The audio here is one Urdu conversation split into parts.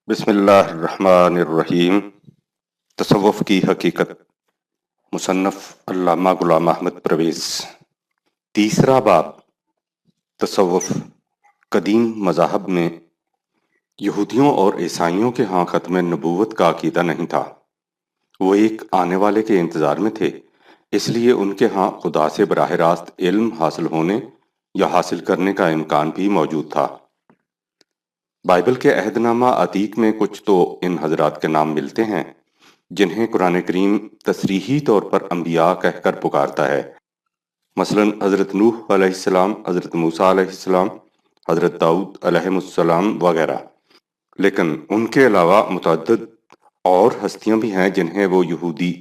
بسم اللہ الرحمن الرحیم۔ تصوف کی حقیقت، مصنف علامہ غلام احمد پرویز۔ تیسرا باب، تصوف۔ قدیم مذاہب میں یہودیوں اور عیسائیوں کے ہاں ختم نبوت کا عقیدہ نہیں تھا۔ وہ ایک آنے والے کے انتظار میں تھے، اس لیے ان کے ہاں خدا سے براہ راست علم حاصل ہونے یا حاصل کرنے کا امکان بھی موجود تھا۔ بائبل کے عہد نامہ عتیق میں کچھ تو ان حضرات کے نام ملتے ہیں جنہیں قرآن کریم تصریحی طور پر انبیاء کہہ کر پکارتا ہے، مثلا حضرت نوح علیہ السلام، حضرت موسیٰ علیہ السلام، حضرت داؤد علیہ السلام وغیرہ۔ لیکن ان کے علاوہ متعدد اور ہستیاں بھی ہیں جنہیں وہ یہودی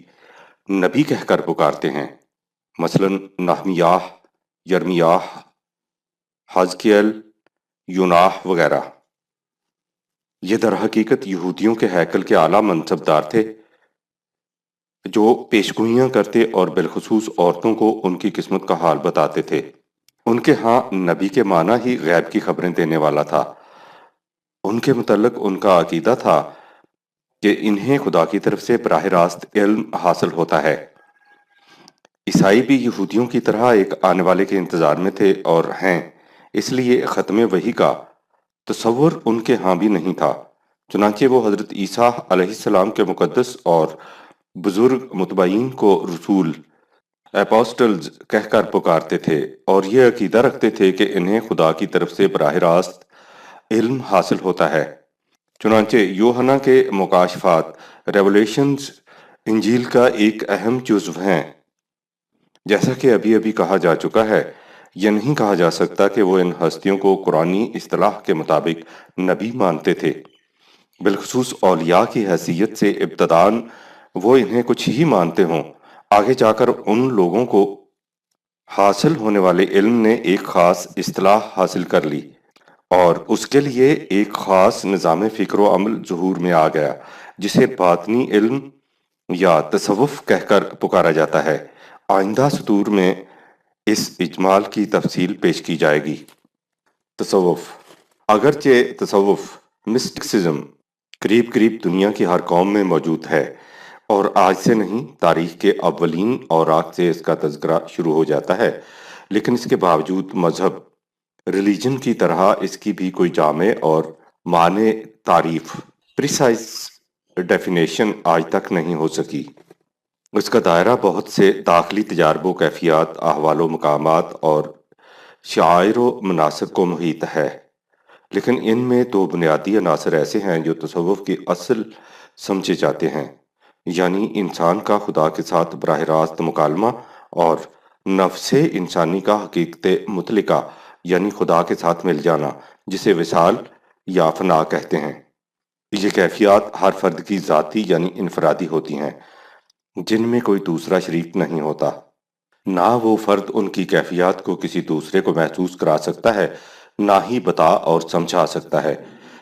نبی کہہ کر پکارتے ہیں، مثلا نحمیاہ، یرمیاہ، حزقیل، یوناح وغیرہ۔ یہ در حقیقت یہودیوں کے ہیکل کے اعلیٰ منصب دار تھے جو پیشگوئیاں کرتے اور بالخصوص عورتوں کو ان کی قسمت کا حال بتاتے تھے۔ ان کے ہاں نبی کے معنی ہی غیب کی خبریں دینے والا تھا۔ ان کے متعلق ان کا عقیدہ تھا کہ انہیں خدا کی طرف سے براہ راست علم حاصل ہوتا ہے۔ عیسائی بھی یہودیوں کی طرح ایک آنے والے کے انتظار میں تھے اور ہیں، اس لیے ختم وحی کا تصور ان کے ہاں بھی نہیں تھا۔ چنانچہ وہ حضرت عیسیٰ علیہ السلام کے مقدس اور بزرگ متبعین کو رسول، اپوسٹلز کہہ کر پکارتے تھے اور یہ عقیدہ رکھتے تھے کہ انہیں خدا کی طرف سے براہ راست علم حاصل ہوتا ہے۔ چنانچہ یوحنا کے مکاشفات، ریولیشنز، انجیل کا ایک اہم جزو ہیں۔ جیسا کہ ابھی ابھی کہا جا چکا ہے، یہ نہیں کہا جا سکتا کہ وہ ان ہستیوں کو قرآنی اصطلاح کے مطابق نبی مانتے تھے۔ بالخصوص اولیاء کی حیثیت سے ابتداءً وہ انہیں کچھ ہی مانتے ہوں، آگے جا کر ان لوگوں کو حاصل ہونے والے علم نے ایک خاص اصطلاح حاصل کر لی اور اس کے لیے ایک خاص نظام فکر و عمل ظہور میں آ گیا جسے باطنی علم یا تصوف کہہ کر پکارا جاتا ہے۔ آئندہ سطور میں اس اجمال کی تفصیل پیش کی جائے گی۔ تصوف، اگرچہ تصوف مسٹکسزم قریب قریب دنیا کی ہر قوم میں موجود ہے اور آج سے نہیں، تاریخ کے اولین اوراق سے اس کا تذکرہ شروع ہو جاتا ہے، لیکن اس کے باوجود مذہب، ریلیجن کی طرح اس کی بھی کوئی جامع اور معنی تعریف، پریسائز ڈیفینیشن آج تک نہیں ہو سکی۔ اس کا دائرہ بہت سے داخلی تجارب و کیفیات، احوال و مقامات اور شعائر و مناسب کو محیط ہے، لیکن ان میں دو بنیادی عناصر ایسے ہیں جو تصوف کی اصل سمجھے جاتے ہیں، یعنی انسان کا خدا کے ساتھ براہ راست مکالمہ اور نفس انسانی کا حقیقت مطلقہ یعنی خدا کے ساتھ مل جانا، جسے وصال یا فنا کہتے ہیں۔ یہ کیفیات ہر فرد کی ذاتی یعنی انفرادی ہوتی ہیں، جن میں کوئی دوسرا شریک نہیں ہوتا۔ نہ وہ فرد ان کی کیفیات کو کسی دوسرے کو محسوس کرا سکتا ہے، نہ ہی بتا اور سمجھا سکتا ہے۔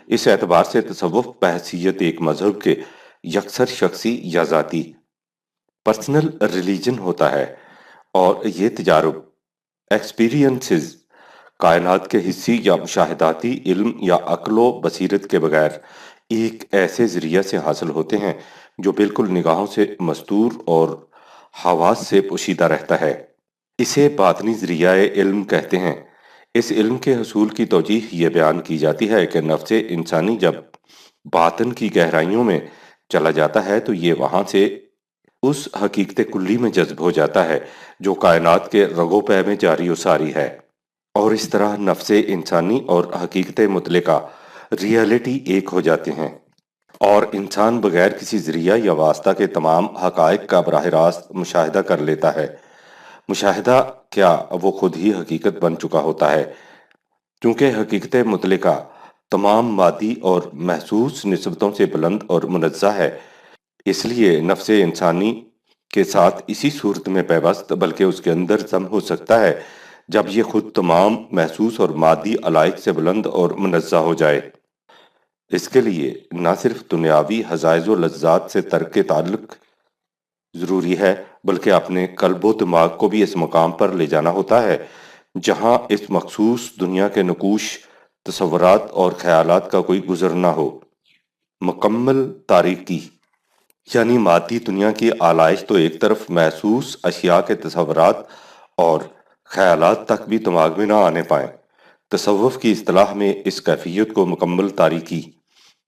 اس اعتبار سے تصوف بحیثیت ایک مذہب کے یکسر شخصی یا ذاتی، پرسنل ریلیجن ہوتا ہے، اور یہ تجارب، ایکسپیرینسز، کائنات کے حسی یا مشاہداتی علم یا عقل و بصیرت کے بغیر ایک ایسے ذریعہ سے حاصل ہوتے ہیں جو بالکل نگاہوں سے مستور اور حواس سے پوشیدہ رہتا ہے۔ اسے باطنی ذریعہ علم کہتے ہیں۔ اس علم کے حصول کی توجیہ یہ بیان کی جاتی ہے کہ نفس انسانی جب باطن کی گہرائیوں میں چلا جاتا ہے تو یہ وہاں سے اس حقیقت کلی میں جذب ہو جاتا ہے جو کائنات کے رگ و پے میں جاری و ساری ہے، اور اس طرح نفس انسانی اور حقیقت مطلقہ، ریئلٹی، ایک ہو جاتے ہیں، اور انسان بغیر کسی ذریعہ یا واسطہ کے تمام حقائق کا براہ راست مشاہدہ کر لیتا ہے۔ مشاہدہ کیا، وہ خود ہی حقیقت بن چکا ہوتا ہے، چونکہ حقیقت مطلقہ تمام مادی اور محسوس نسبتوں سے بلند اور منزہ ہے، اس لیے نفس انسانی کے ساتھ اسی صورت میں پیوست بلکہ اس کے اندر ضم ہو سکتا ہے جب یہ خود تمام محسوس اور مادی علائق سے بلند اور منزہ ہو جائے۔ اس کے لیے نہ صرف دنیاوی حظائظ و لذات سے ترک تعلق ضروری ہے بلکہ اپنے قلب و دماغ کو بھی اس مقام پر لے جانا ہوتا ہے جہاں اس مخصوص دنیا کے نقوش، تصورات اور خیالات کا کوئی گزر نہ ہو۔ مکمل تاریکی یعنی مادی دنیا کی آلائش تو ایک طرف، محسوس اشیاء کے تصورات اور خیالات تک بھی دماغ میں نہ آنے پائیں۔ تصوف کی اصطلاح میں اس کیفیت کو مکمل تاریکی،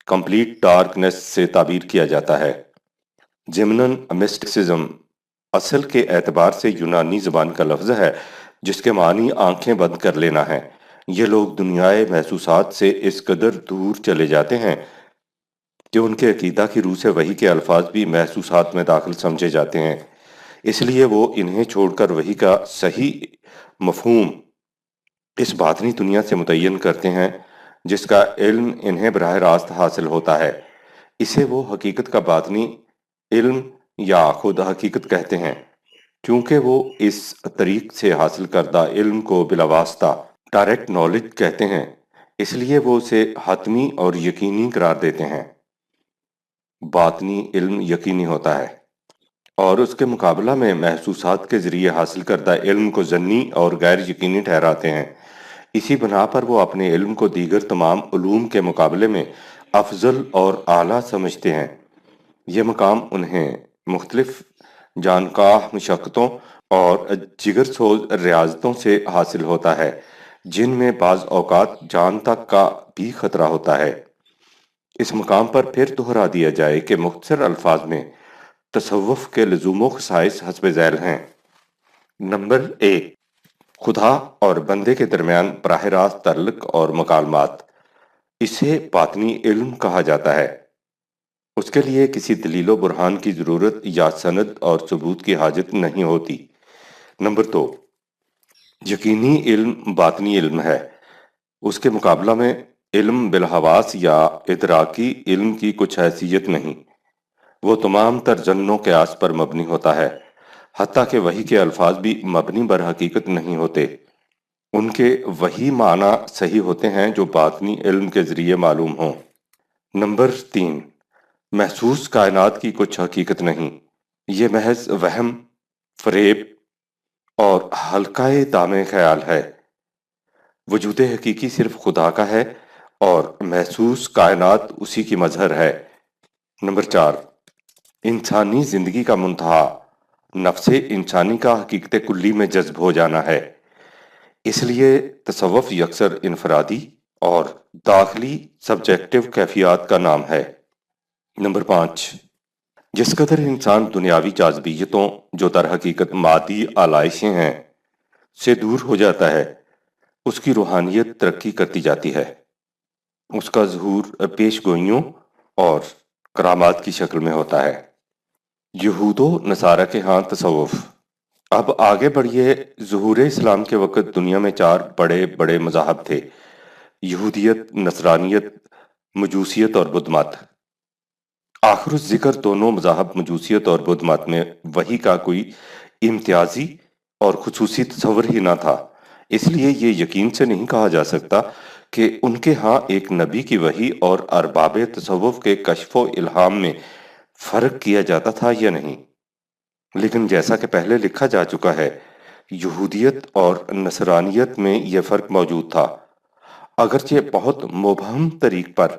کمپلیٹ ڈارکنیس سے تعبیر کیا جاتا ہے۔ ضمناً مسٹسزم اصل کے اعتبار سے یونانی زبان کا لفظ ہے جس کے معنی آنکھیں بند کر لینا ہے۔ یہ لوگ دنیائے محسوسات سے اس قدر دور چلے جاتے ہیں کہ ان کے عقیدہ کی روح سے وحی کے الفاظ بھی محسوسات میں داخل سمجھے جاتے ہیں، اس لیے وہ انہیں چھوڑ کر وحی کا صحیح مفہوم اس باطنی دنیا سے متعین کرتے ہیں جس کا علم انہیں براہ راست حاصل ہوتا ہے۔ اسے وہ حقیقت کا باطنی علم یا خود حقیقت کہتے ہیں، کیونکہ وہ اس طریق سے حاصل کردہ علم کو بلا واسطہ ڈائریکٹ نالج کہتے ہیں، اس لیے وہ اسے حتمی اور یقینی قرار دیتے ہیں۔ باطنی علم یقینی ہوتا ہے اور اس کے مقابلہ میں محسوسات کے ذریعے حاصل کردہ علم کو ظنی اور غیر یقینی ٹھہراتے ہیں۔ اسی بنا پر وہ اپنے علم کو دیگر تمام علوم کے مقابلے میں افضل اور اعلیٰ سمجھتے ہیں۔ یہ مقام انہیں مختلف جانکاہ مشقتوں اور جگر سوز ریاضتوں سے حاصل ہوتا ہے جن میں بعض اوقات جان تک کا بھی خطرہ ہوتا ہے۔ اس مقام پر پھر دہرا دیا جائے کہ مختصر الفاظ میں تصوف کے لزوم و خصائص حسب ذیل ہیں۔ نمبر 1، خدا اور بندے کے درمیان براہ راست تعلق اور مکالمات، اسے باطنی علم کہا جاتا ہے۔ اس کے لیے کسی دلیل و برہان کی ضرورت یا سند اور ثبوت کی حاجت نہیں ہوتی۔ نمبر 2، یقینی علم باطنی علم ہے۔ اس کے مقابلہ میں علم بالحواس یا ادراکی علم کی کچھ حیثیت نہیں۔ وہ تمام تر ظن و قیاس پر مبنی ہوتا ہے، حتیٰ کہ وحی کے الفاظ بھی مبنی بر حقیقت نہیں ہوتے۔ ان کے وہی معنی صحیح ہوتے ہیں جو باطنی علم کے ذریعے معلوم ہوں۔ نمبر 3، محسوس کائنات کی کچھ حقیقت نہیں، یہ محض وہم، فریب اور حلقہ دام خیال ہے۔ وجود حقیقی صرف خدا کا ہے اور محسوس کائنات اسی کی مظہر ہے۔ نمبر 4، انسانی زندگی کا منتہا نفس انسانی کا حقیقت کلی میں جذب ہو جانا ہے، اس لیے تصوف یکسر انفرادی اور داخلی سبجیکٹو کیفیات کا نام ہے۔ نمبر 5، جس قدر انسان دنیاوی جاذبیتوں جو در حقیقت مادی آلائشیں ہیں سے دور ہو جاتا ہے، اس کی روحانیت ترقی کرتی جاتی ہے۔ اس کا ظہور پیش گوئیوں اور کرامات کی شکل میں ہوتا ہے۔ یہود و نصارہ کے ہاں تصوف۔ اب آگے بڑھیے۔ ظہور اسلام کے وقت دنیا میں 4 بڑے بڑے مذاہب تھے: یہودیت، نصرانیت، مجوسیت اور بدھ مت۔ آخر الذکر دونوں مذاہب مجوسیت اور بدھ مت میں وحی کا کوئی امتیازی اور خصوصی تصور ہی نہ تھا، اس لیے یہ یقین سے نہیں کہا جا سکتا کہ ان کے ہاں ایک نبی کی وحی اور ارباب تصوف کے کشف و الہام میں فرق کیا جاتا تھا یا نہیں۔ لیکن جیسا کہ پہلے لکھا جا چکا ہے، یہودیت اور نصرانیت میں یہ فرق موجود تھا، اگرچہ بہت مبہم طریق پر۔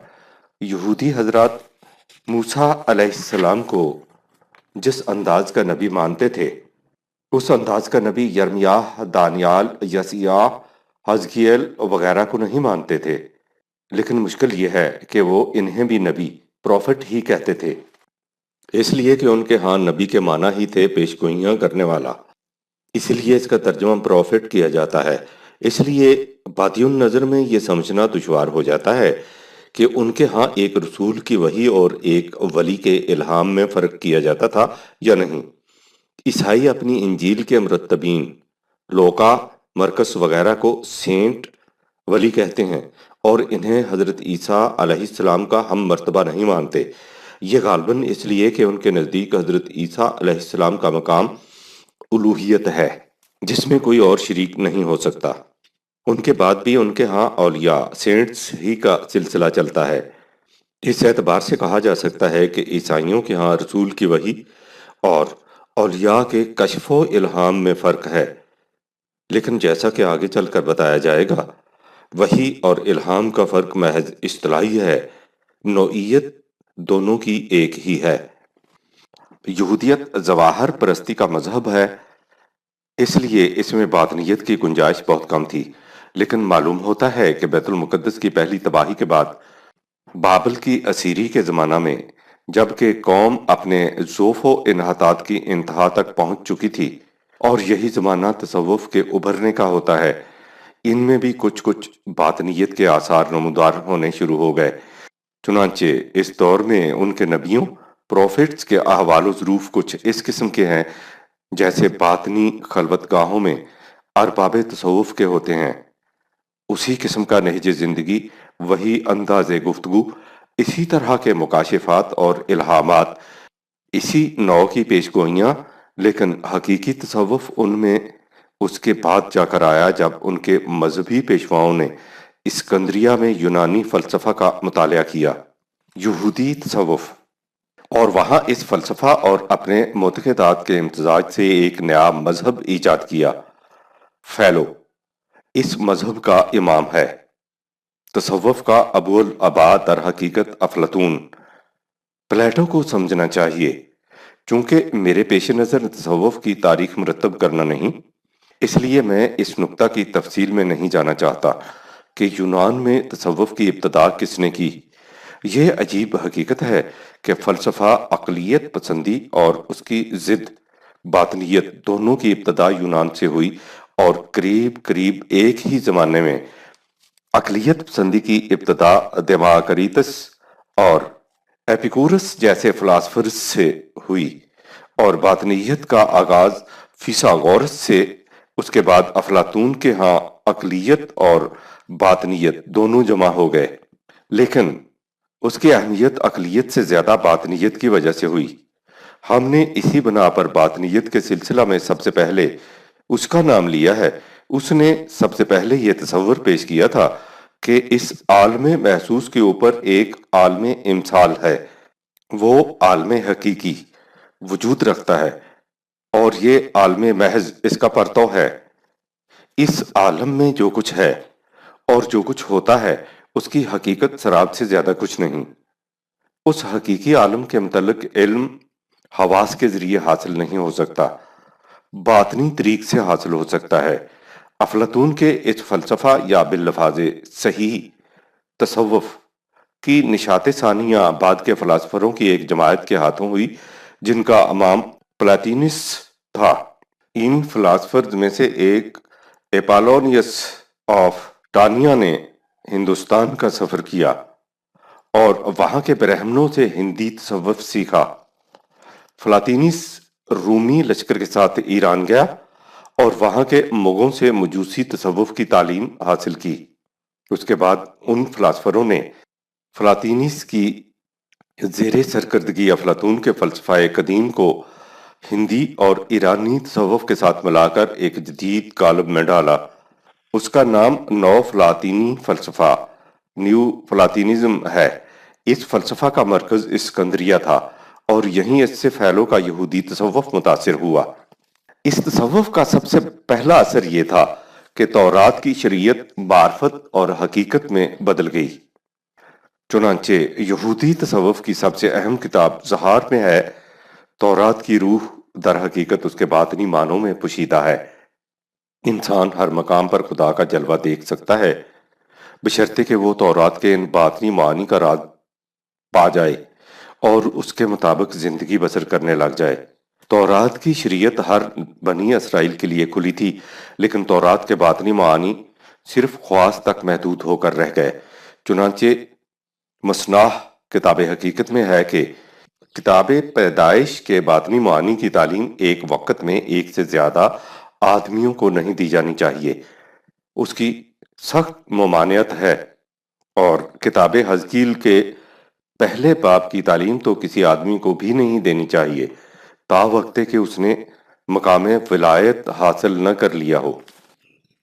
یہودی حضرات موسیٰ علیہ السلام کو جس انداز کا نبی مانتے تھے، اس انداز کا نبی یرمیاہ، دانیال، یسیع، حزقییل وغیرہ کو نہیں مانتے تھے۔ لیکن مشکل یہ ہے کہ وہ انہیں بھی نبی، پروفٹ ہی کہتے تھے، اس لیے کہ ان کے ہاں نبی کے معنی ہی تھے پیش گوئیاں کرنے والا، اس لیے اس کا ترجمہ پروفٹ کیا جاتا ہے۔ اس لیے بادی النظر میں یہ سمجھنا دشوار ہو جاتا ہے کہ ان کے ہاں ایک رسول کی وحی اور ایک ولی کے الہام میں فرق کیا جاتا تھا یا نہیں۔ عیسائی اپنی انجیل کے مرتبین لوقا، مرکس وغیرہ کو سینٹ، ولی کہتے ہیں اور انہیں حضرت عیسیٰ علیہ السلام کا ہم مرتبہ نہیں مانتے۔ یہ غالباً اس لیے کہ ان کے نزدیک حضرت عیسیٰ علیہ السلام کا مقام الوہیت ہے جس میں کوئی اور شریک نہیں ہو سکتا۔ ان کے بعد بھی ان کے ہاں اولیاء، سینٹس ہی کا سلسلہ چلتا ہے۔ اس اعتبار سے کہا جا سکتا ہے کہ عیسائیوں کے ہاں رسول کی وحی اور اولیاء کے کشف و الہام میں فرق ہے، لیکن جیسا کہ آگے چل کر بتایا جائے گا، وحی اور الہام کا فرق محض اصطلاحی ہے، نوعیت دونوں کی ایک ہی ہے۔ یہودیت ظواہر پرستی کا مذہب ہے، اس لیے اس میں باطنیت کی گنجائش بہت کم تھی، لیکن معلوم ہوتا ہے کہ بیت المقدس کی پہلی تباہی کے بعد بابل کی اسیری کے زمانہ میں، جبکہ قوم اپنے ضعف و انحطاط کی انتہا تک پہنچ چکی تھی، اور یہی زمانہ تصوف کے ابھرنے کا ہوتا ہے، ان میں بھی کچھ باطنیت کے آثار نمودار ہونے شروع ہو گئے۔ چنانچہ اس دور میں ان کے نبیوں، پروفیٹس کے احوال و ظروف کچھ اس قسم کے ہیں جیسے باطنی خلوت گاہوں میں ارباب تصوف کے ہوتے ہیں۔ اسی قسم کا نہج زندگی، وہی انداز گفتگو، اسی طرح کے مکاشفات اور الہامات، اسی نوع کی پیشگوئیاں، لیکن حقیقی تصوف ان میں اس کے بعد جا کر آیا جب ان کے مذہبی پیشواؤں نے اسکندریہ میں یونانی فلسفہ کا مطالعہ کیا، یہودی تصوف، اور وہاں اس فلسفہ اور اپنے معتقدات کے امتزاج سے ایک نیا مذہب ایجاد کیا۔ فیلو اس مذہب کا امام ہے۔ تصوف کا ابو الآباء در حقیقت افلاطون۔ پلیٹو کو سمجھنا چاہیے۔ چونکہ میرے پیش نظر تصوف کی تاریخ مرتب کرنا نہیں، اس لیے میں اس نقطہ کی تفصیل میں نہیں جانا چاہتا کہ یونان میں تصوف کی ابتدا کس نے کی۔ یہ عجیب حقیقت ہے کہ فلسفہ عقلیت پسندی اور اس کی ضد باطنیت دونوں کی ابتدا یونان سے ہوئی، اور قریب ایک ہی زمانے میں عقلیت پسندی کی ابتدا دیماکریٹس اور ایپیکورس جیسے فلاسفرز سے ہوئی، اور باطنیت کا آغاز فیثاغورس سے، اس کے بعد افلاطون کے ہاں عقلیت اور باطنیت دونوں جمع ہو گئے، لیکن اس کی اہمیت عقلیت سے زیادہ باطنیت کی وجہ سے ہوئی۔ ہم نے اسی بنا پر باطنیت کے سلسلہ میں سب سے پہلے اس کا نام لیا ہے۔ اس نے سب سے پہلے یہ تصور پیش کیا تھا کہ اس عالم محسوس کے اوپر ایک عالم امثال ہے، وہ عالم حقیقی وجود رکھتا ہے، اور یہ عالم محض اس کا پرتو ہے۔ اس عالم میں جو کچھ ہے اور جو کچھ ہوتا ہے، اس کی حقیقت سراب سے زیادہ کچھ نہیں۔ اس حقیقی عالم کے متعلق علم حواس کے ذریعے حاصل نہیں ہو سکتا، باطنی طریق سے حاصل ہو سکتا ہے۔ افلاطون کے اس فلسفہ یا باللفاظ صحیح تصوف کی نشات ثانیہ بعد کے فلاسفروں کی ایک جماعت کے ہاتھوں ہوئی جن کا امام پلاٹینس تھا۔ ان فلاسفرز میں سے ایک ایپالونیس آف ٹانیا نے ہندوستان کا سفر کیا اور وہاں کے برہمنوں سے ہندی تصوف سیکھا۔ پلاٹینس رومی لشکر کے ساتھ ایران گیا اور وہاں کے مغوں سے مجوسی تصوف کی تعلیم حاصل کی۔ اس کے بعد ان فلاسفروں نے پلاٹینس کی زیر سرکردگی افلاطون کے فلسفہ قدیم کو ہندی اور ایرانی تصوف کے ساتھ ملا کر ایک جدید قالب میں ڈالا۔ اس کا نام نو فلاطینی فلسفہ، نیو فلاطینزم ہے۔ اس فلسفہ کا مرکز اسکندریہ تھا اور یہیں اس سے فیلو کا یہودی تصوف متاثر ہوا۔ اس تصوف کا سب سے پہلا اثر یہ تھا کہ تورات کی شریعت معرفت اور حقیقت میں بدل گئی۔ چنانچہ یہودی تصوف کی سب سے اہم کتاب ظہار میں ہے، تورات کی روح در حقیقت اس کے باطنی معنوں میں پوشیدہ ہے۔ انسان ہر مقام پر خدا کا جلوہ دیکھ سکتا ہے، بشرطے کہ وہ تورات کے ان باطنی معانی کا راز پا جائے اور اس کے مطابق زندگی بسر کرنے لگ جائے۔ تورات کی شریعت ہر بنی اسرائیل کے لیے کھلی تھی، لیکن تورات کے باطنی معانی صرف خواص تک محدود ہو کر رہ گئے۔ چنانچہ مصناح کتاب حقیقت میں ہے کہ کتاب پیدائش کے باطنی معانی کی تعلیم ایک وقت میں ایک سے زیادہ آدمیوں کو نہیں دی جانی چاہیے۔ اس کی سخت ممانعت ہے، اور کتاب حزقیل کے پہلے باب کی تعلیم تو کسی آدمی کو بھی نہیں دینی چاہیے تا وقت کہ اس نے مقام ولایت حاصل نہ کر لیا ہو۔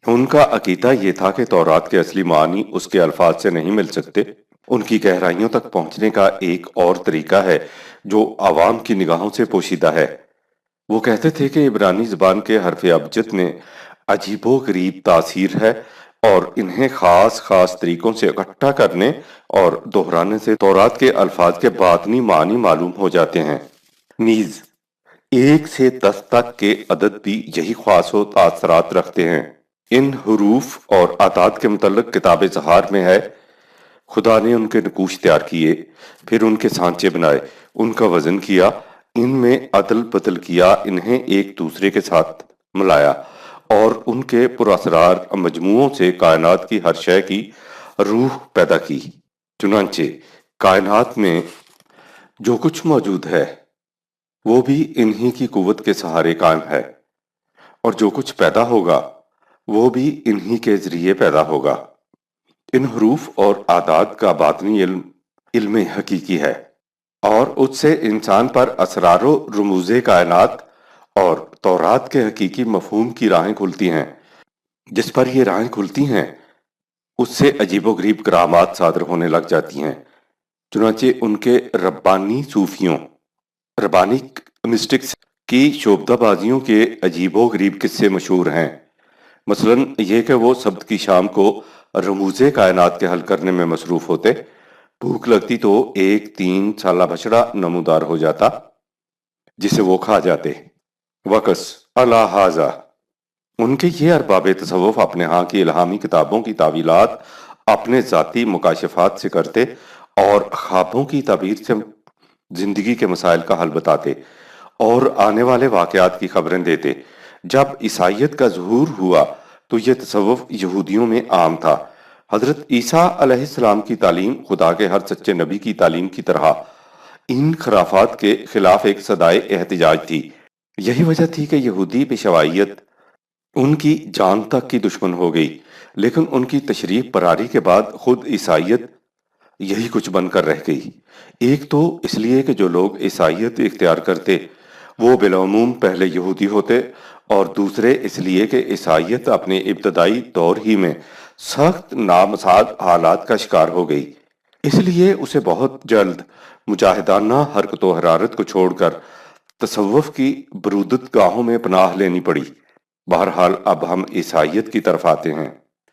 ان کا عقیدہ یہ تھا کہ تورات کے اصلی معنی اس کے الفاظ سے نہیں مل سکتے۔ ان کی گہرائیوں تک پہنچنے کا ایک اور طریقہ ہے جو عوام کی نگاہوں سے پوشیدہ ہے۔ وہ کہتے تھے کہ عبرانی زبان کے حرف ابجد میں عجیب و غریب تاثیر ہے اور انہیں خاص خاص طریقوں سے اکٹھا کرنے اور دہرانے سے تورات کے الفاظ کے باطنی معنی معلوم ہو جاتے ہیں۔ نیز 1 سے 10 تک کے عدد بھی یہی خواص و تاثرات رکھتے ہیں۔ ان حروف اور اعداد کے متعلق کتاب زہار میں ہے: خدا نے ان کے نقوش تیار کیے، پھر ان کے سانچے بنائے، ان کا وزن کیا، ان میں عدل بدل کیا، انہیں ایک دوسرے کے ساتھ ملایا، اور ان کے پراسرار مجموعوں سے کائنات کی ہر شے کی روح پیدا کی۔ چنانچہ کائنات میں جو کچھ موجود ہے وہ بھی انہی کی قوت کے سہارے قائم ہے، اور جو کچھ پیدا ہوگا وہ بھی انہی کے ذریعے پیدا ہوگا۔ ان حروف اور اعداد کا باطنی علم حقیقی ہے، اور اس سے انسان پر اسرار و رموز کائنات اور تورات کے حقیقی مفہوم کی راہیں کھلتی ہیں۔ جس پر یہ راہیں کھلتی ہیں اس سے عجیب و غریب کرامات صادر ہونے لگ جاتی ہیں۔ چنانچہ ان کے ربانی صوفیوں، ربانک مسٹکس کی شعبدہ بازیوں کے عجیب و غریب قصے مشہور ہیں۔ مثلاً یہ کہ وہ سبت کی شام کو رموز کائنات کے حل کرنے میں مصروف ہوتے، بھوک لگتی تو ایک 3 سالہ بچڑا نمودار ہو جاتا جسے وہ کھا جاتے۔ وقص علی ھذا، ان کے یہ ارباب تصوف اپنے ہاں کی الہامی کتابوں کی تعویلات اپنے ذاتی مکاشفات سے کرتے اور خوابوں کی تعبیر سے زندگی کے مسائل کا حل بتاتے اور آنے والے واقعات کی خبریں دیتے۔ جب عیسائیت کا ظہور ہوا تو یہ تصوف یہودیوں میں عام تھا۔ حضرت عیسیٰ علیہ السلام کی تعلیم خدا کے ہر سچے نبی کی تعلیم کی طرح ان خرافات کے خلاف ایک صدائے احتجاج تھی۔ یہی وجہ تھی کہ یہودی پیشوائیت ان کی جان تک کی دشمن ہو گئی، لیکن ان کی تشریف براری کے بعد خود عیسائیت یہی کچھ بن کر رہ گئی۔ ایک تو اس لیے کہ جو لوگ عیسائیت اختیار کرتے وہ بالعموم پہلے یہودی ہوتے، اور دوسرے اس لیے کہ عیسائیت اپنے ابتدائی دور ہی میں سخت نامساعد حالات کا شکار ہو گئی، اس لیے اسے بہت جلد مجاہدانہ حرکت و حرارت کو چھوڑ کر تصوف کی برودت گاہوں میں پناہ لینی پڑی۔ بہرحال اب ہم عیسائیت کی طرف آتے ہیں۔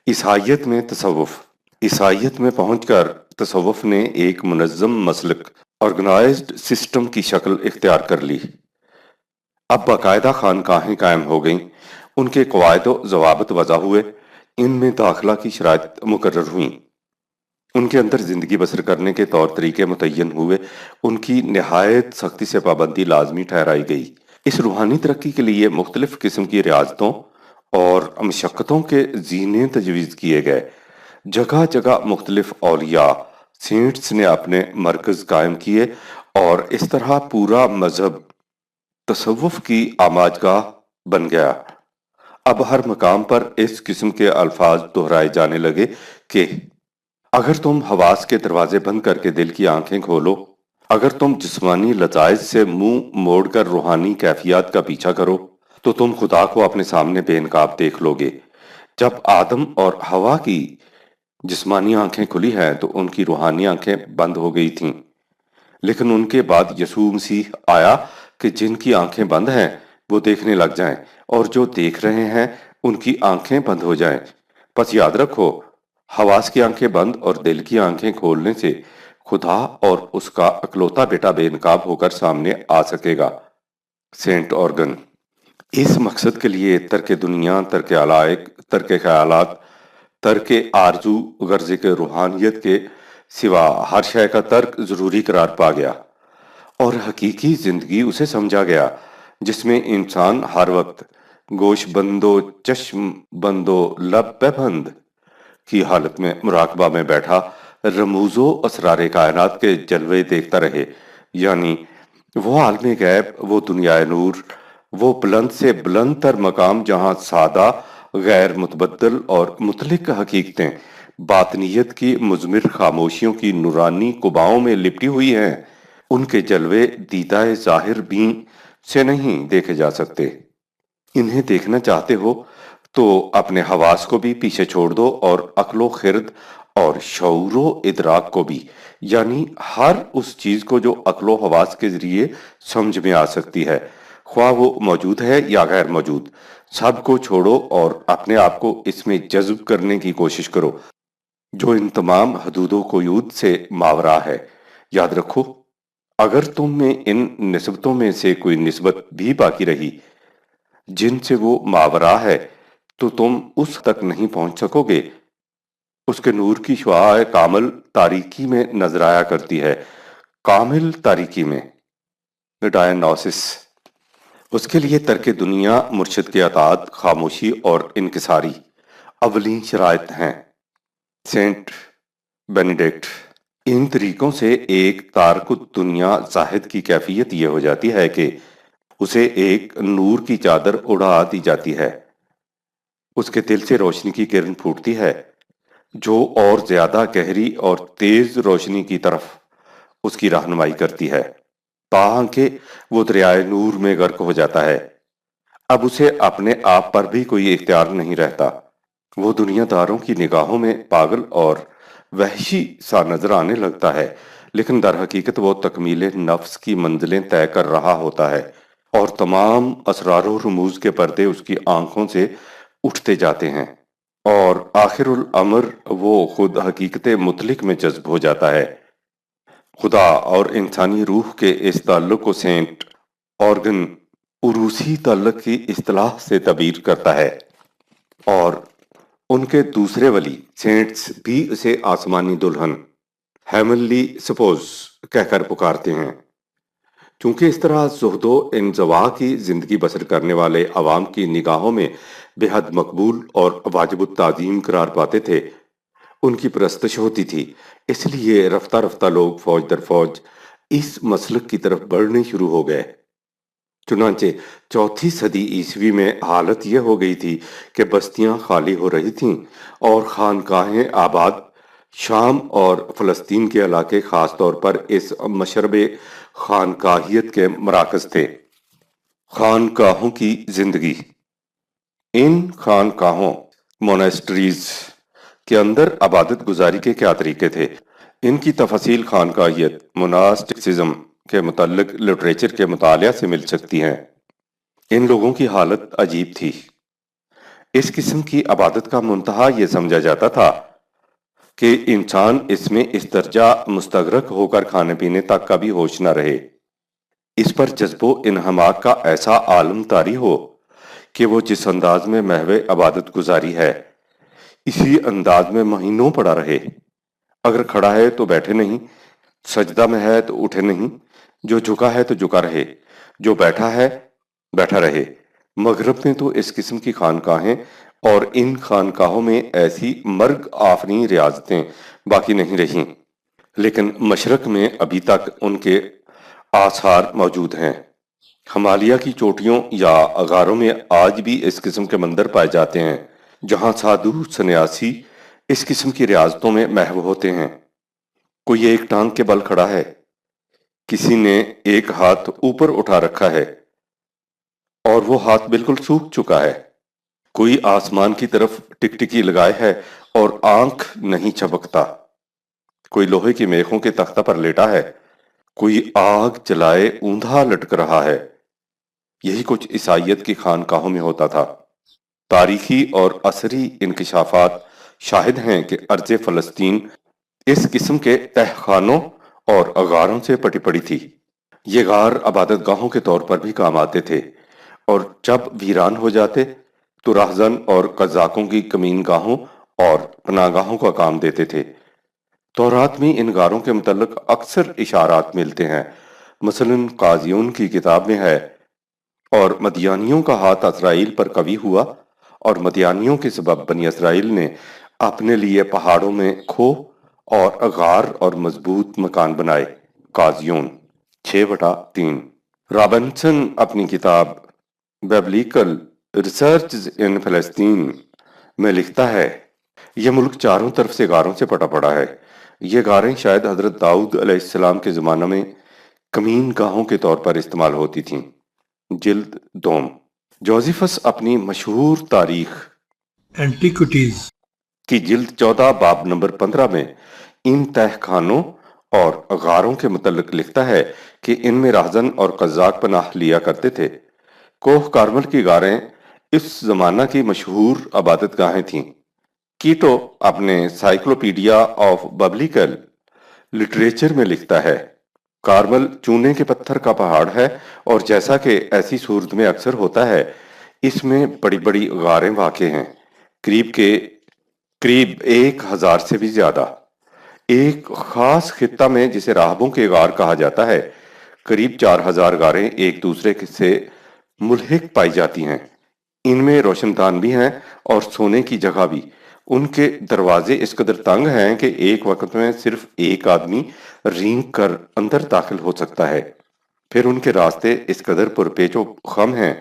عیسائیت میں تصوف، عیسائیت میں پہنچ کر تصوف نے ایک منظم مسلک، آرگنائزڈ سسٹم کی شکل اختیار کر لی۔ اب باقاعدہ خانقاہیں قائم ہو گئیں، ان کے قواعد و ضوابط وضع ہوئے، ان میں داخلہ کی شرائط مقرر ہوئیں، ان کے اندر زندگی بسر کرنے کے طور طریقے متعین ہوئے، ان کی نہایت سختی سے پابندی لازمی ٹھہرائی گئی۔ اس روحانی ترقی کے لیے مختلف قسم کی ریاضتوں اور مشقتوں کے زینے تجویز کیے گئے۔ جگہ جگہ مختلف اولیاء، سینٹس نے اپنے مرکز قائم کیے، اور اس طرح پورا مذہب تصوف کی آماجگاہ بن گیا۔ اب ہر مقام پر اس قسم کے الفاظ دہرائے جانے لگے کہ اگر تم حواس کے دروازے بند کر کے دل کی آنکھیں کھولو، اگر تم جسمانی لذائذ سے منہ موڑ کر روحانی کیفیات کا پیچھا کرو، تو تم خدا کو اپنے سامنے بے نقاب دیکھ لو گے۔ جب آدم اور حوا کی جسمانی آنکھیں کھلی ہیں تو ان کی روحانی آنکھیں بند ہو گئی تھیں، لیکن ان کے بعد یسوع مسیح آیا کہ جن کی آنکھیں بند ہیں وہ دیکھنے لگ جائیں، اور جو دیکھ رہے ہیں ان کی آنکھیں بند ہو جائیں۔ پس یاد رکھو، حواس کی آنکھیں بند اور دل کی آنکھیں کھولنے سے خدا اور اس کا اکلوتا بیٹا بے نقاب ہو کر سامنے آ سکے گا۔ Saint organ. اس مقصد کے لیے ترک دنیا، ترک علائق، ترک خیالات، ترک آرزو غرض کے روحانیت کے سوا ہر شے کا ترک ضروری قرار پا گیا، اور حقیقی زندگی اسے سمجھا گیا جس میں انسان ہر وقت گوش بندو چشم بندو لب بند کی حالت میں مراقبہ میں بیٹھا رموز و اسرار کائنات کے جلوے دیکھتا رہے، یعنی وہ عالم غیب، وہ دنیا نور، وہ بلند سے بلند تر مقام جہاں سادہ، غیر متبدل اور مطلق حقیقتیں باطنیت کی مضمر خاموشیوں کی نورانی قباؤں میں لپٹی ہوئی ہیں، ان کے جلوے دیدہ ظاہر بین سے نہیں دیکھے جا سکتے۔ انہیں دیکھنا چاہتے ہو تو اپنے حواس کو بھی پیچھے چھوڑ دو، اور عقل و خرد اور شعور و ادراک کو بھی، یعنی ہر اس چیز کو جو عقل و حواس کے ذریعے سمجھ میں آ سکتی ہے۔ خواہ وہ موجود ہے یا غیر موجود، سب کو چھوڑو اور اپنے آپ کو اس میں جذب کرنے کی کوشش کرو جو ان تمام حدود و قیود سے ماورا ہے۔ یاد رکھو، اگر تم میں ان نسبتوں میں سے کوئی نسبت بھی باقی رہی جن سے وہ ماورا ہے تو تم اس تک نہیں پہنچ سکو گے۔ اس کے نور کی شعاع کامل تاریکی میں نظر آیا کرتی ہے، کامل تاریکی میں، ڈائنوسس۔ اس کے لیے ترک دنیا، مرشد کی اطاعت، خاموشی اور انکساری اولین شرائط ہیں۔ سینٹ بینیڈکٹ: ان طریقوں سے ایک تارک دنیا زاہد کی کیفیت یہ ہو جاتی ہے کہ اسے ایک نور کی چادر اڑا دی جاتی ہے، اس کے دل سے روشنی کی کرن پھوٹتی ہے جو اور زیادہ گہری اور تیز روشنی کی طرف اس کی رہنمائی کرتی ہے، تاکہ وہ دریائے نور میں غرق ہو جاتا ہے۔ اب اسے اپنے آپ پر بھی کوئی اختیار نہیں رہتا، وہ دنیا داروں کی نگاہوں میں پاگل اور وحشی سا نظر آنے لگتا ہے، لیکن در حقیقت وہ تکمیل نفس کی منزلیں طے کر رہا ہوتا ہے، اور تمام اسرار و رموز کے پردے اس کی آنکھوں سے اٹھتے جاتے ہیں، اور آخر الامر وہ خود حقیقت مطلق میں جذب ہو جاتا ہے۔ خدا اور انسانی روح کے اس تعلق کو سینٹ آرگن عروسی تعلق کی اصطلاح سے تعبیر کرتا ہے، اور ان کے دوسرے ولی سینٹس بھی اسے آسمانی دلہن، ہیمنلی سپوز کہہ کر پکارتے ہیں، چونکہ اس طرح زہد و انزوا کی زندگی بسر کرنے والے عوام کی نگاہوں میں بے حد مقبول اور واجب التعظیم قرار پاتے تھے، ان کی پرستش ہوتی تھی۔ اس لیے رفتہ رفتہ لوگ فوج در فوج اس مسلک کی طرف بڑھنے شروع ہو گئے۔ چنانچہ چوتھی صدی عیسوی میں حالت یہ ہو گئی تھی کہ بستیاں خالی ہو رہی تھیں اور خانقاہیں آباد۔ شام اور فلسطین کے علاقے خاص طور پر اس مشرب خانقاہیت کے مراکز تھے۔ خانقاہوں کی زندگی: ان خانقاہوں موناسٹریز کے اندر عبادت گزاری کے کیا طریقے تھے؟ ان کی تفاصیل خانقاہیت موناسٹکسزم کے متعلق لٹریچر کے مطالعہ سے مل سکتی ہیں۔ ان لوگوں کی حالت عجیب تھی۔ اس قسم کی عبادت کا منتہا یہ سمجھا جاتا تھا کہ انسان اس میں اس درجہ مستغرق ہو کر کھانے پینے تک کا بھی ہوش نہ رہے، اس پر جذب و انہماک کا ایسا عالم طاری ہو کہ وہ جس انداز میں محو عبادت گزاری ہے اسی انداز میں مہینوں پڑا رہے۔ اگر کھڑا ہے تو بیٹھے نہیں، سجدہ میں ہے تو اٹھے نہیں، جو جھکا ہے تو جھکا رہے، جو بیٹھا ہے بیٹھا رہے۔ مغرب میں تو اس قسم کی خانقاہیں اور ان خانقاہوں میں ایسی مرگ آفریں ریاضتیں باقی نہیں رہیں، لیکن مشرق میں ابھی تک ان کے آثار موجود ہیں۔ ہمالیہ کی چوٹیوں یا غاروں میں آج بھی اس قسم کے مندر پائے جاتے ہیں جہاں سادھو سنیاسی اس قسم کی ریاضتوں میں محو ہوتے ہیں۔ کوئی ایک ٹانگ کے بل کھڑا ہے، کسی نے ایک ہاتھ اوپر اٹھا رکھا ہے اور وہ ہاتھ بالکل سوکھ چکا ہے، کوئی آسمان کی طرف ٹکٹکی لگائے ہے اور آنکھ نہیں چھپکتا، کوئی لوہے کی میخوں کے تختہ پر لیٹا ہے، کوئی آگ جلائے اوندھا لٹک رہا ہے۔ یہی کچھ عیسائیت کی خانقاہوں میں ہوتا تھا۔ تاریخی اور عصری انکشافات شاہد ہیں کہ ارض فلسطین اس قسم کے تہخانوں اور غاروں سے پٹی پڑی تھی۔ یہ غار عبادت گاہوں کے طور پر بھی کام آتے تھے، اور جب ویران ہو جاتے تو راہزن اور قزاقوں کی کمین گاہوں اور پناہ گاہوں کا کام دیتے تھے۔ تورات میں ان غاروں کے متعلق اکثر اشارات ملتے ہیں، مثلاً قاضیون کی کتاب میں ہے، اور مدیانیوں کا ہاتھ اسرائیل پر قوی ہوا اور مدیانیوں کے سبب بنی اسرائیل نے اپنے لیے پہاڑوں میں کھو اور غار اور مضبوط مکان بنائے۔ قاضیون 6/3۔ رابنسن اپنی کتاب بیبلیکل ریسرچز ان فلسطین میں لکھتا ہے، یہ ملک چاروں طرف سے غاروں سے پٹا پڑا ہے۔ یہ غاریں شاید حضرت داؤد علیہ السلام کے زمانہ میں کمین گاہوں کے طور پر استعمال ہوتی تھیں۔ جلد 2۔ جوزیفس اپنی مشہور تاریخ اینٹیکوٹیز کی جلد 14 باب نمبر 15 میں ان تہ خانوں اور غاروں کے متعلق لکھتا ہے کہ ان میں راہزن اور قزاق پناہ لیا کرتے تھے۔ کوہ کارمل کی غاریں اس زمانہ کی مشہور عبادت گاہیں تھیں۔ کیٹو اپنے سائیکلوپیڈیا آف ببلیکل لٹریچر میں لکھتا ہے، کارمل چونے کے پتھر کا پہاڑ ہے، اور جیسا کہ ایسی صورت میں اکثر ہوتا ہے، اس میں بڑی بڑی غاریں واقع ہیں، قریب 1000 سے بھی زیادہ۔ ایک خاص خطہ میں جسے راہبوں کے غار کہا جاتا ہے، قریب 4000 غاریں ایک دوسرے سے ملحق پائی جاتی ہیں۔ ان میں روشن دان بھی ہیں اور سونے کی جگہ بھی۔ ان کے دروازے اس قدر تنگ ہیں کہ ایک وقت میں صرف ایک آدمی رینگ کر اندر داخل ہو سکتا ہے۔ پھر ان کے راستے اس قدر پرپیچ و خم ہیں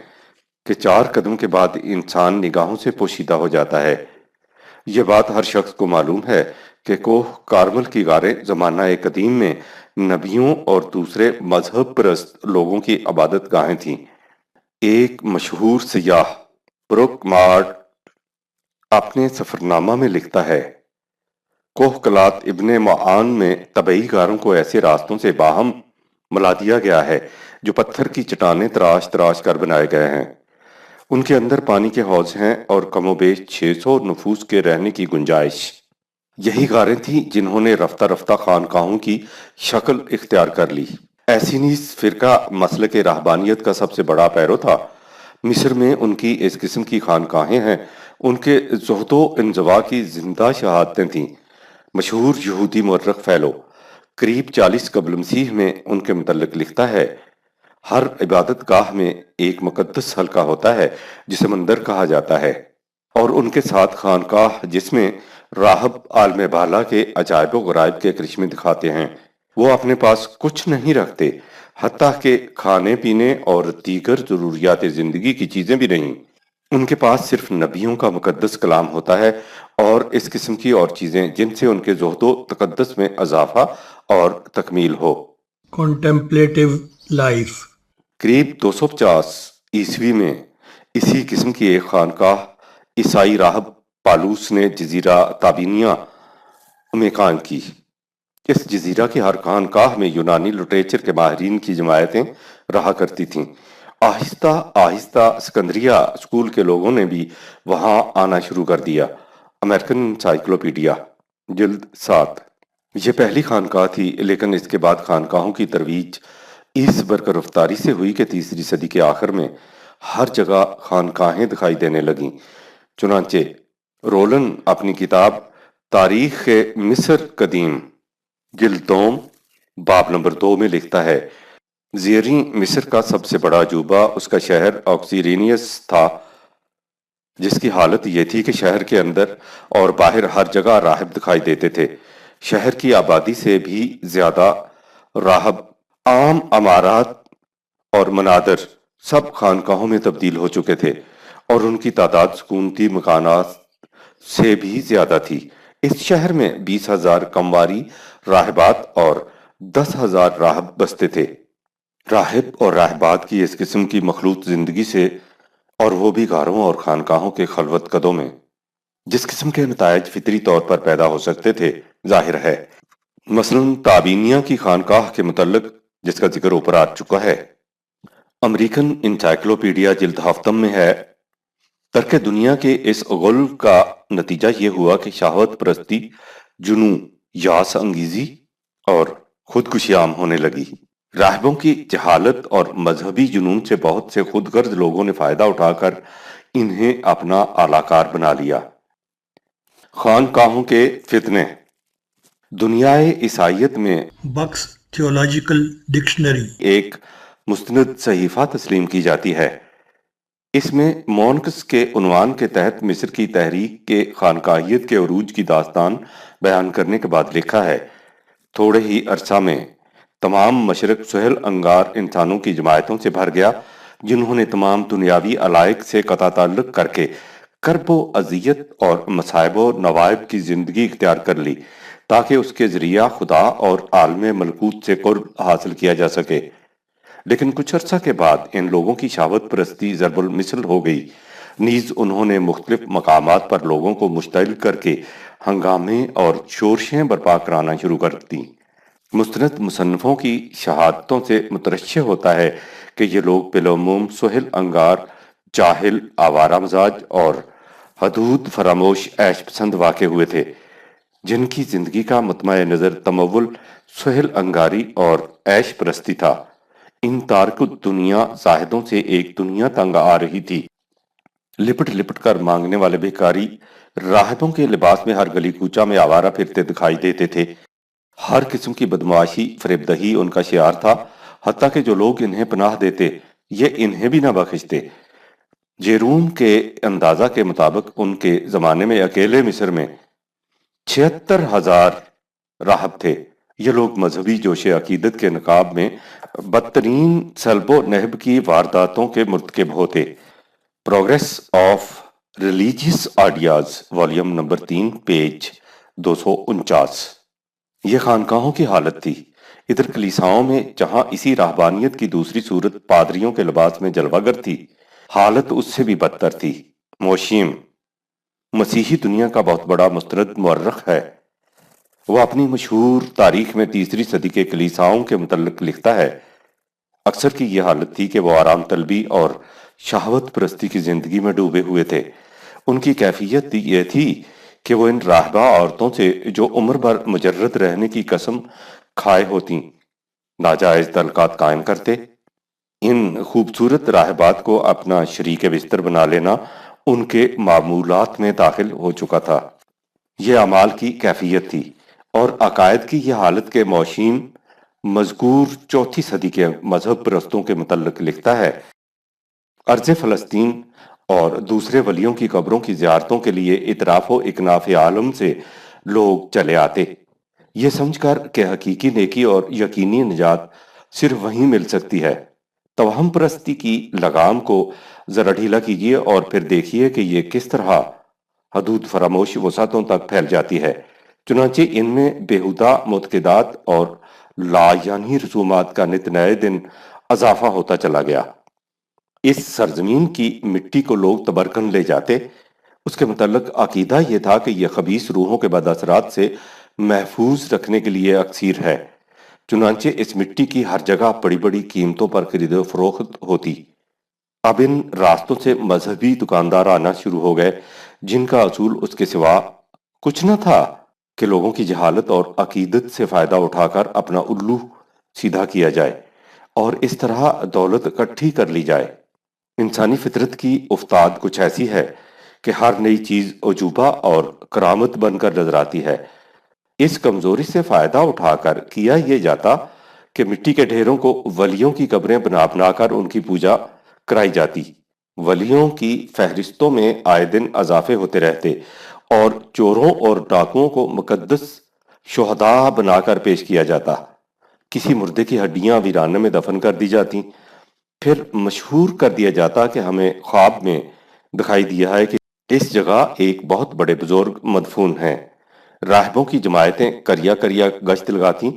کہ 4 قدم کے بعد انسان نگاہوں سے پوشیدہ ہو جاتا ہے۔ یہ بات ہر شخص کو معلوم ہے کہ کوہ کارمل کی غاریں زمانہ قدیم میں نبیوں اور دوسرے مذہب پرست لوگوں کی عبادت گاہیں تھیں۔ ایک مشہور سیاح بروک مارٹ اپنے سفرنامہ میں لکھتا ہے، کوہ قلات ابن معان میں طبعی غاروں کو ایسے راستوں سے باہم ملا دیا گیا ہے جو پتھر کی چٹانیں تراش تراش کر بنائے گئے ہیں۔ ان کے اندر پانی کے حوض ہیں اور کم و بیش 600 نفوس کے رہنے کی گنجائش۔ یہی غاریں تھیں جنہوں نے رفتہ رفتہ خانقاہوں کی شکل اختیار کر لی۔ ایسی نیز فرقہ مسلک رہبانیت کا سب سے بڑا پیرو تھا۔ مصر میں ان کی اس قسم کی خانقاہیں ہیں۔ ان کے زہد و انزوا کی زندہ شہادتیں تھیں۔ مشہور یہودی مورخ فیلو قریب 40 قبل مسیح میں ان کے متعلق لکھتا ہے، ہر عبادت گاہ میں ایک مقدس حلقہ ہوتا ہے جسے مندر کہا جاتا ہے، اور ان کے ساتھ خانقاہ جس میں راہب عالم بالا کے عجائب و غرائب کے کرشمے دکھاتے ہیں۔ وہ اپنے پاس کچھ نہیں رکھتے، حتیٰ کہ کھانے پینے اور دیگر ضروریات زندگی کی چیزیں بھی نہیں۔ ان کے پاس صرف نبیوں کا مقدس کلام ہوتا ہے اور اس قسم کی اور چیزیں جن سے ان کے زہد و تقدس میں اضافہ اور تکمیل ہو۔ contemplative life. قریب 250 عیسوی میں اسی قسم کی ایک خانقاہ عیسائی راہب پالوس نے جزیرہ تابینیہ میں قائم کی۔ اس جزیرہ کی ہر خانقاہ میں یونانی لٹریچر کے ماہرین کی جماعتیں رہا کرتی تھیں۔ آہستہ آہستہ سکندریہ اسکول کے لوگوں نے بھی وہاں آنا شروع کر دیا۔ امریکن انسائیکلوپیڈیا جلد 7۔ یہ پہلی خانقاہ تھی، لیکن اس کے بعد خانقاہوں کی ترویج اس برقرار رفتاری سے ہوئی کہ 3 صدی کے آخر میں ہر جگہ خانقاہیں دکھائی دینے لگیں۔ چنانچہ رولن اپنی کتاب تاریخ مصر قدیم جلد 2 باب نمبر 2 میں لکھتا ہے، زیریں مصر کا سب سے بڑا عجوبہ اس کا شہر آکسیرینیس تھا، جس کی حالت یہ تھی کہ شہر کے اندر اور باہر ہر جگہ راہب دکھائی دیتے تھے۔ شہر کی آبادی سے بھی زیادہ راہب، عام عمارات اور منادر سب خانقاہوں میں تبدیل ہو چکے تھے، اور ان کی تعداد سکونتی مکانات سے بھی زیادہ تھی۔ اس شہر میں 20,000 کمواری راہبات اور 10,000 راہب بستے تھے۔ راہب اور راہبات کی اس قسم کی مخلوط زندگی سے، اور وہ بھی غاروں اور خانقاہوں کے خلوت قدوں میں، جس قسم کے نتائج فطری طور پر پیدا ہو سکتے تھے ظاہر ہے۔ مثلاً تابینیہ کی خانقاہ کے متعلق جس کا ذکر اوپر آ چکا ہے، امریکن انسائیکلوپیڈیا جلد 7 میں ہے، ترک دنیا کے اس غلو کا نتیجہ یہ ہوا کہ شہوت پرستی، جنون، یاس انگیزی اور خودکشی عام ہونے لگی۔ راہبوں کی جہالت اور مذہبی جنون سے بہت سے خود غرض لوگوں نے فائدہ اٹھا کر انہیں اپنا اعلی کار بنا لیا۔ خانقاہوں کے فتنے۔ دنیائے عیسائیت میں Buck's Theological Dictionary. ایک مستند صحیفہ تسلیم کی جاتی ہے۔ اس میں مونکس کے عنوان کے تحت مصر کی تحریک کے خانقاہیت کے عروج کی داستان بیان کرنے کے بعد لکھا ہے، تھوڑے ہی عرصہ میں تمام مشرق سہل انگار انسانوں کی جماعتوں سے بھر گیا، جنہوں نے تمام دنیاوی علائق سے قطع تعلق کر کے کرب و اذیت اور مصائب و نوائب کی زندگی اختیار کر لی، تاکہ اس کے ذریعہ خدا اور عالم ملکوت سے قرب حاصل کیا جا سکے۔ لیکن کچھ عرصہ کے بعد ان لوگوں کی شہوت پرستی ضرب المثل ہو گئی، نیز انہوں نے مختلف مقامات پر لوگوں کو مشتعل کر کے ہنگامے اور شورشیں برپا کرانا شروع کر دیں۔ مستند مصنفوں کی شہادتوں سے مترشح ہوتا ہے کہ یہ لوگ بالعموم سہل انگار، جاہل، آوارہ مزاج اور حدود فراموش عیش پسند واقع ہوئے تھے، جن کی زندگی کا مطمع نظر تمول، سہل انگاری اور عیش پرستی تھا۔ ان تارک الدنیا زاہدوں سے ایک دنیا تنگ آ رہی تھی۔ لپٹ لپٹ کر مانگنے والے بھکاری راہبوں کے لباس میں ہر گلی کوچہ میں آوارہ پھرتے دکھائی دیتے تھے۔ ہر قسم کی بدمعاشی، فریب دہی ان کا شعار تھا، حتیٰ کہ جو لوگ انہیں پناہ دیتے یہ انہیں بھی نہ بخشتے۔ جیروم کے اندازہ کے مطابق ان کے زمانے میں اکیلے مصر میں 76,000 راہب تھے۔ یہ لوگ مذہبی جوش عقیدت کے نقاب میں بدترین سلب و نہب کی وارداتوں کے مرتکب ہوتے۔ Progress of religious ideas, volume number 3، page 249۔ یہ خانقاہوں کی حالت تھی۔ ادھر کلیساؤں میں جہاں اسی راہبانیت کی دوسری صورت پادریوں کے لباس میں جلوہ گر تھی، حالت اس سے بھی بدتر تھی۔ موشیم مسیحی دنیا کا بہت بڑا مستند مورخ ہے۔ وہ اپنی مشہور تاریخ میں تیسری صدی کے کلیساؤں کے متعلق لکھتا ہے، اکثر کی یہ حالت تھی کہ وہ آرام طلبی اور شہوت پرستی کی زندگی میں ڈوبے ہوئے تھے۔ ان کی کیفیت یہ تھی کہ وہ ان راہبہ عورتوں سے جو عمر بھر مجرد رہنے کی قسم کھائے ہوتی ناجائز تعلقات قائم کرتے۔ ان خوبصورت راہبات کو اپنا شریک بستر بنا لینا ان کے معمولات میں داخل ہو چکا تھا۔ یہ اعمال کی کیفیت تھی، اور عقائد کی یہ حالت کے موشیم مذکور چوتھی صدی کے مذہب پرستوں کے متعلق لکھتا ہے، ارض فلسطین اور دوسرے ولیوں کی قبروں کی زیارتوں کے لیے اطراف و اکناف عالم سے لوگ چلے آتے، یہ سمجھ کر کہ حقیقی نیکی اور یقینی نجات صرف وہیں مل سکتی ہے۔ توہم پرستی کی لگام کو ذرا ڈھیلا کیجیے اور پھر دیکھیے کہ یہ کس طرح حدود فراموش وسعتوں تک پھیل جاتی ہے۔ چنانچہ ان میں بیہودہ معتقدات اور لا یعنی رسومات کا نت نئے دن اضافہ ہوتا چلا گیا۔ اس سرزمین کی مٹی کو لوگ تبرکن لے جاتے۔ اس کے متعلق عقیدہ یہ تھا کہ یہ خبیث روحوں کے بد اثرات سے محفوظ رکھنے کے لیے اکسیر ہے، چنانچہ اس مٹی کی ہر جگہ بڑی بڑی قیمتوں پر خرید و فروخت ہوتی۔ اب ان راستوں سے مذہبی دکاندار آنا شروع ہو گئے، جن کا اصول اس کے سوا کچھ نہ تھا کہ لوگوں کی جہالت اور عقیدت سے فائدہ اٹھا کر اپنا الو سیدھا کیا جائے اور اس طرح دولت اکٹھی کر لی جائے۔ انسانی فطرت کی افتاد کچھ ایسی ہے کہ ہر نئی چیز عجوبہ اور کرامت بن کر نظر آتی ہے۔ اس کمزوری سے فائدہ اٹھا کر کیا یہ جاتا کہ مٹی کے ڈھیروں کو ولیوں کی قبریں بنا بنا کر ان کی پوجا کرائی جاتی۔ ولیوں کی فہرستوں میں آئے دن اضافے ہوتے رہتے اور چوروں اور ڈاکوؤں کو مقدس شہداء بنا کر پیش کیا جاتا۔ کسی مردے کی ہڈیاں ویرانے میں دفن کر دی جاتی، پھر مشہور کر دیا جاتا کہ ہمیں خواب میں دکھائی دیا ہے کہ اس جگہ ایک بہت بڑے بزرگ مدفون ہیں۔ راہبوں کی جماعتیں کریا کریا گشت لگاتی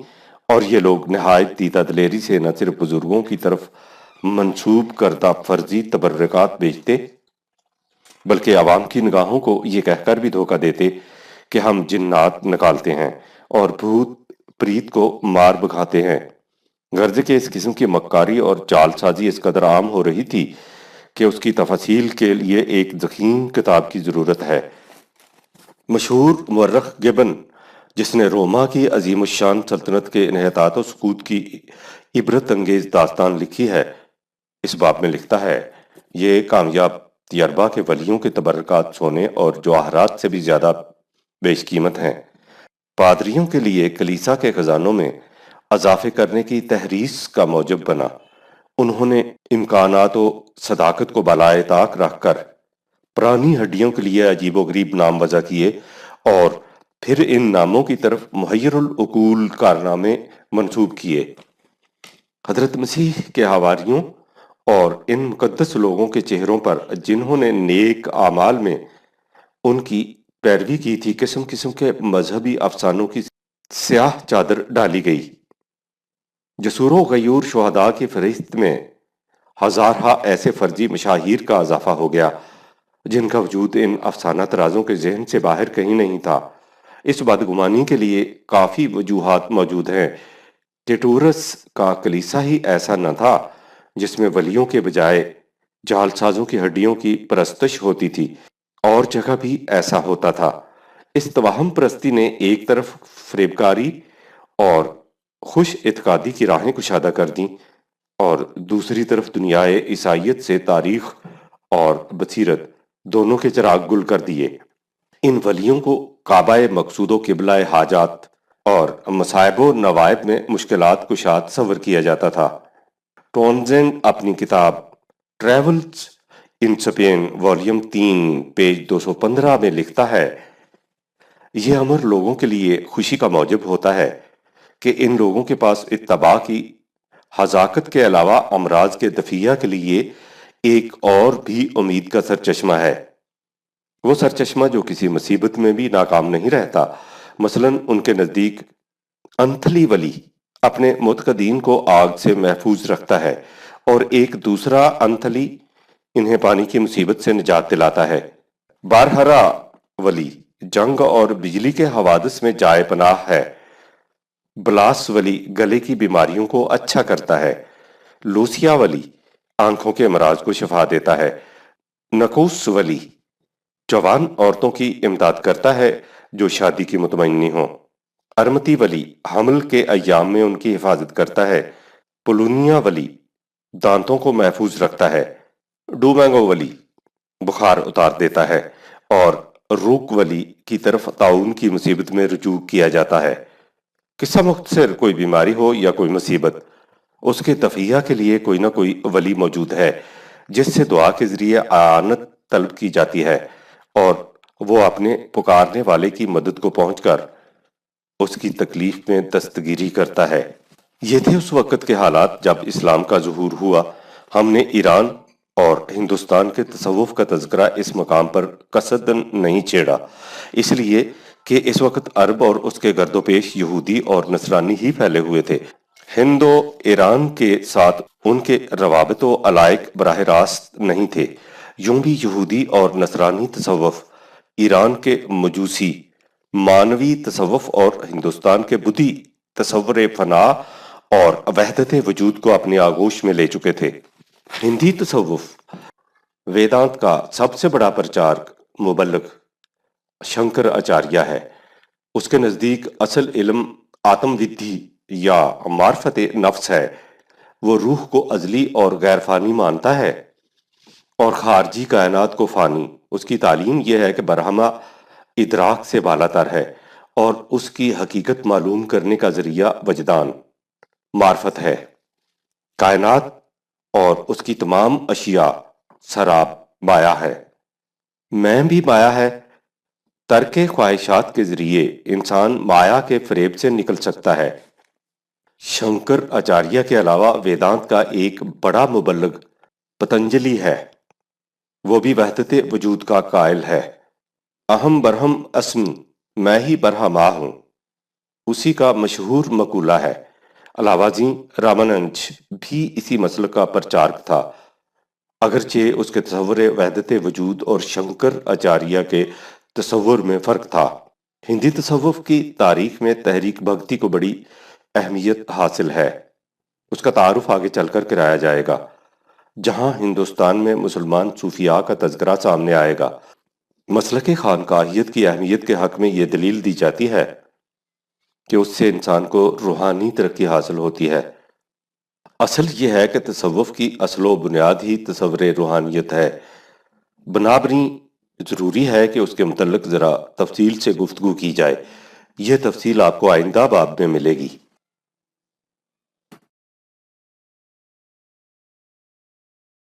اور یہ لوگ نہایت دیدہ دلیری سے نہ صرف بزرگوں کی طرف منسوب کردہ فرضی تبرکات بیچتے، بلکہ عوام کی نگاہوں کو یہ کہہ کر بھی دھوکہ دیتے کہ ہم جنات نکالتے ہیں اور بھوت پریت کو مار بکھاتے ہیں۔ غرض کہ اس قسم کی مکاری اور چال سازی اس قدر عام ہو رہی تھی کہ اس کی تفصیل کے لیے ایک ضخیم کتاب کی ضرورت ہے۔ مشہور مورخ گبن، جس نے روما کی عظیم الشان سلطنت کے انحطاط و سقوط کی عبرت انگیز داستان لکھی ہے، اس باب میں لکھتا ہے، یہ کامیاب تجربہ کہ ولیوں کے تبرکات سونے اور جواہرات سے بھی زیادہ بیش قیمت ہیں، پادریوں کے لیے کلیسا کے خزانوں میں اضافے کرنے کی تحریص کا موجب بنا۔ انہوں نے امکانات و صداقت کو بالائے طاق رکھ کر پرانی ہڈیوں کے لیے عجیب و غریب نام وضع کیے اور پھر ان ناموں کی طرف محیر العقول کارنامے منسوب کیے۔ حضرت مسیح کے حواریوں اور ان مقدس لوگوں کے چہروں پر جنہوں نے نیک اعمال میں ان کی پیروی کی تھی، قسم قسم کے مذہبی افسانوں کی سیاہ چادر ڈالی گئی۔ جسور و غیور شہداء کی فہرست میں ہزارہا ایسے فرضی مشاہیر کا اضافہ ہو گیا جن کا وجود ان افسانہ ترازوں کے ذہن سے باہر کہیں نہیں تھا۔ اس بدگمانی کے لیے کافی وجوہات موجود ہیں، ٹیٹورس کا کلیسا ہی ایسا نہ تھا جس میں ولیوں کے بجائے جعل سازوں کی ہڈیوں کی پرستش ہوتی تھی، اور جگہ بھی ایسا ہوتا تھا۔ اس توہم پرستی نے ایک طرف فریبکاری اور خوش اعتقادی کی راہیں کشادہ کر دیں، اور دوسری طرف دنیائے عیسائیت سے تاریخ اور بصیرت دونوں کے چراغ گل کر دیے۔ ان ولیوں کو کعبہ مقصود و قبلہ حاجات اور مصائب و نوائب میں مشکلات کشا تصور کیا جاتا تھا۔ ٹونزینڈ اپنی کتاب travels in Spain volume 3 page 215 میں لکھتا ہے، یہ امر لوگوں کے لیے خوشی کا موجب ہوتا ہے کہ ان لوگوں کے پاس اتباع کی حذاقت کے علاوہ امراض کے دفیہ کے لیے ایک اور بھی امید کا سرچشمہ ہے۔ وہ سرچشمہ جو کسی مصیبت میں بھی ناکام نہیں رہتا۔ مثلاً ان کے نزدیک انتھلی ولی اپنے متقدین کو آگ سے محفوظ رکھتا ہے، اور ایک دوسرا انتھلی انہیں پانی کی مصیبت سے نجات دلاتا ہے۔ بارہرا ولی جنگ اور بجلی کے حوادث میں جائے پناہ ہے۔ بلاس ولی گلے کی بیماریوں کو اچھا کرتا ہے۔ لوسیا ولی آنکھوں کے امراض کو شفا دیتا ہے۔ نکوس ولی جوان عورتوں کی امداد کرتا ہے جو شادی کی متمنی ہوں۔ ارمتی ولی حمل کے ایام میں ان کی حفاظت کرتا ہے۔ پولونیا ولی دانتوں کو محفوظ رکھتا ہے۔ ڈومینگو ولی بخار اتار دیتا ہے، اور روک ولی کی طرف طاعون کی مصیبت میں رجوع کیا جاتا ہے۔ قصہ مختصر، کوئی بیماری ہو یا کوئی مصیبت، اس کے دفیہ کے لیے کوئی نہ کوئی ولی موجود ہے جس سے دعا کے ذریعے اعانت طلب کی جاتی ہے، اور وہ اپنے پکارنے والے کی مدد کو پہنچ کر اس کی تکلیف میں دستگیری کرتا ہے۔ یہ تھے اس وقت کے حالات جب اسلام کا ظہور ہوا۔ ہم نے ایران اور ہندوستان کے تصوف کا تذکرہ اس مقام پر قصداً نہیں چھیڑا، اس لیے کہ اس وقت عرب اور اس کے گرد و پیش یہودی اور نصرانی ہی پھیلے ہوئے تھے۔ ہند و ایران کے ساتھ ان کے روابط و علائق براہ راست نہیں تھے۔ یوں بھی یہودی اور نصرانی تصوف، ایران کے مجوسی مانوی تصوف اور ہندوستان کے بدھی تصور فنا اور وحدت وجود کو اپنی آغوش میں لے چکے تھے۔ ہندی تصوف ویدانت کا سب سے بڑا پرچارک مبلغ شنکر آچاریہ ہے۔ اس کے نزدیک اصل علم آتم ودھی یا معرفت نفس ہے۔ وہ روح کو ازلی اور غیر فانی مانتا ہے اور خارجی کائنات کو فانی۔ اس کی تعلیم یہ ہے کہ برہمہ ادراک سے بالا تر ہے، اور اس کی حقیقت معلوم کرنے کا ذریعہ وجدان معرفت ہے۔ کائنات اور اس کی تمام اشیاء سراب مایا ہے۔ میں بھی مایا ہے۔ ترک خواہشات کے ذریعے انسان مایا کے فریب سے نکل سکتا ہے۔ شنکر آچاریہ کے علاوہ ویدانت کا ایک بڑا مبلغ پتنجلی ہے۔ وہ بھی وحدت وجود کا قائل ہے۔ اہم برہم اسمی، میں ہی برہما ہوں، اسی کا مشہور مقولہ ہے۔ علاوہ ازیں راماننج بھی اسی مسلک کا پرچارک تھا، اگرچہ اس کے تصور وحدت وجود اور شنکر آچاریہ کے تصور میں فرق تھا۔ ہندی تصوف کی تاریخ میں تحریک بھکتی کو بڑی اہمیت حاصل ہے۔ اس کا تعارف آگے چل کر کرایا جائے گا، جہاں ہندوستان میں مسلمان صوفیاء کا تذکرہ سامنے آئے گا۔ مسلک خانقاہیت کی اہمیت کے حق میں یہ دلیل دی جاتی ہے کہ اس سے انسان کو روحانی ترقی حاصل ہوتی ہے۔ اصل یہ ہے کہ تصوف کی اصل و بنیاد ہی تصور روحانیت ہے۔ بنابراً ضروری ہے کہ اس کے متعلق ذرا تفصیل سے گفتگو کی جائے۔ یہ تفصیل آپ کو آئندہ باب میں ملے گی۔